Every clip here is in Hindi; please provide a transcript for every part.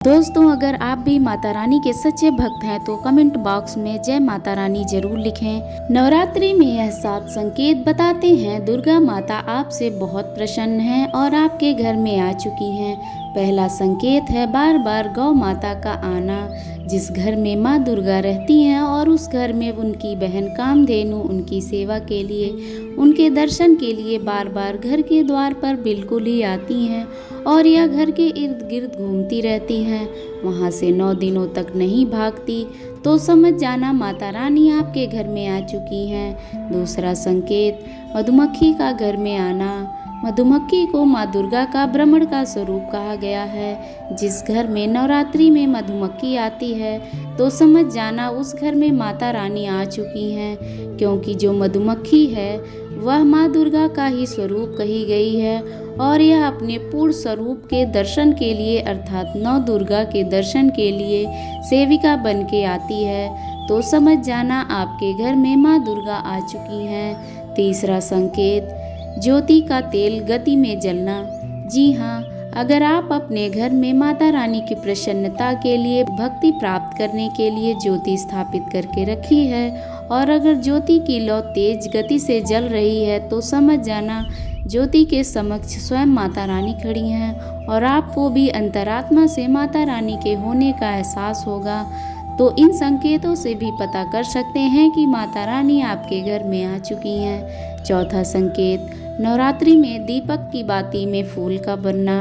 दोस्तों, अगर आप भी माता रानी के सच्चे भक्त हैं तो कमेंट बॉक्स में जय माता रानी जरूर लिखें। नवरात्रि में यह 7 संकेत बताते हैं दुर्गा माता आपसे बहुत प्रसन्न हैं और आपके घर में आ चुकी हैं। पहला संकेत है बार बार गौ माता का आना। जिस घर में माँ दुर्गा रहती हैं और उस घर में उनकी बहन कामधेनु उनकी सेवा के लिए, उनके दर्शन के लिए बार बार घर के द्वार पर बिल्कुल ही आती हैं और यह घर के इर्द गिर्द घूमती रहती हैं, वहाँ से 9 दिनों तक नहीं भागती, तो समझ जाना माता रानी आपके घर में आ चुकी हैं। दूसरा संकेत मधुमक्खी का घर में आना। मधुमक्खी को माँ दुर्गा का भ्रमण का स्वरूप कहा गया है। जिस घर में नवरात्रि में मधुमक्खी आती है तो समझ जाना उस घर में माता रानी आ चुकी हैं, क्योंकि जो मधुमक्खी है वह माँ दुर्गा का ही स्वरूप कही गई है और यह अपने पूर्ण स्वरूप के दर्शन के लिए अर्थात नौ दुर्गा के दर्शन के लिए सेविका बन के आती है, तो समझ जाना आपके घर में माँ दुर्गा आ चुकी हैं। तीसरा संकेत ज्योति का तेल गति में जलना। जी हाँ, अगर आप अपने घर में माता रानी की प्रसन्नता के लिए भक्ति प्राप्त करने के लिए ज्योति स्थापित करके रखी है और अगर ज्योति की लौ तेज गति से जल रही है तो समझ जाना ज्योति के समक्ष स्वयं माता रानी खड़ी हैं और आपको भी अंतरात्मा से माता रानी के होने का एहसास होगा। तो इन संकेतों से भी पता कर सकते हैं कि माता रानी आपके घर में आ चुकी हैं। चौथा संकेत नवरात्रि में दीपक की बाती में फूल का बनना।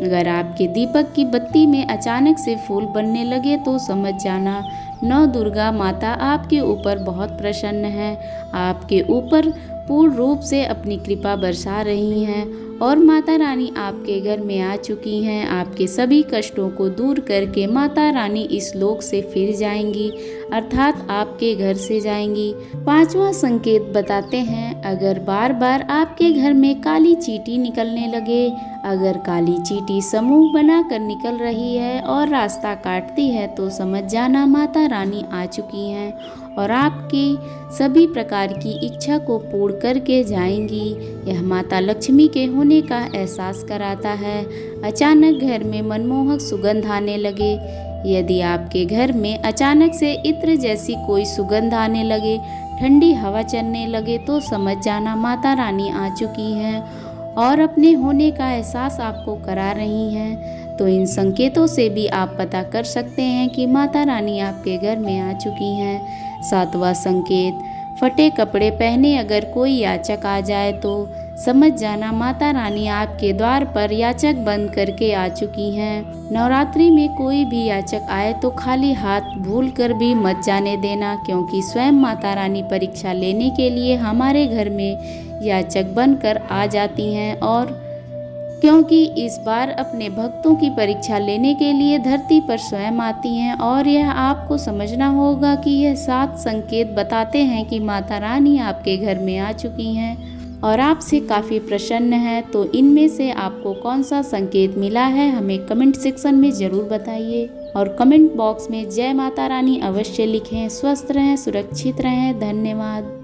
अगर आपके दीपक की बत्ती में अचानक से फूल बनने लगे तो समझ जाना नौ दुर्गा माता आपके ऊपर बहुत प्रसन्न है, आपके ऊपर पूर्ण रूप से अपनी कृपा बरसा रही हैं और माता रानी आपके घर में आ चुकी हैं। आपके सभी कष्टों को दूर करके माता रानी इस लोक से फिर जाएंगी, अर्थात आपके घर से जाएंगी। पांचवा संकेत बताते हैं अगर बार बार आपके घर में काली चींटी निकलने लगे। अगर काली चींटी समूह बनाकर निकल रही है और रास्ता काटती है तो समझ जाना माता रानी आ चुकी हैं और आपकी सभी प्रकार की इच्छा को पूर्ण करके जाएंगी। यह माता लक्ष्मी के होने का एहसास कराता है। अचानक घर में मनमोहक सुगंध आने लगे। यदि आपके घर में अचानक से इत्र जैसी कोई सुगंध आने लगे, ठंडी हवा चलने लगे तो समझ जाना माता रानी आ चुकी हैं और अपने होने का एहसास आपको करा रही हैं। तो इन संकेतों से भी आप पता कर सकते हैं कि माता रानी आपके घर में आ चुकी हैं। सातवां संकेत फटे कपड़े पहने अगर कोई याचक आ जाए तो समझ जाना माता रानी आपके द्वार पर याचक बंद करके आ चुकी हैं। नवरात्रि में कोई भी याचक आए तो खाली हाथ भूल कर भी मत जाने देना, क्योंकि स्वयं माता रानी परीक्षा लेने के लिए हमारे घर में याचक बनकर आ जाती हैं और क्योंकि इस बार अपने भक्तों की परीक्षा लेने के लिए धरती पर स्वयं आती हैं और यह आपको समझना होगा कि यह 7 संकेत बताते हैं कि माता रानी आपके घर में आ चुकी हैं और आपसे काफ़ी प्रसन्न है। तो इनमें से आपको कौन सा संकेत मिला है हमें कमेंट सेक्शन में ज़रूर बताइए और कमेंट बॉक्स में जय माता रानी अवश्य लिखें। स्वस्थ रहें, सुरक्षित रहें। धन्यवाद।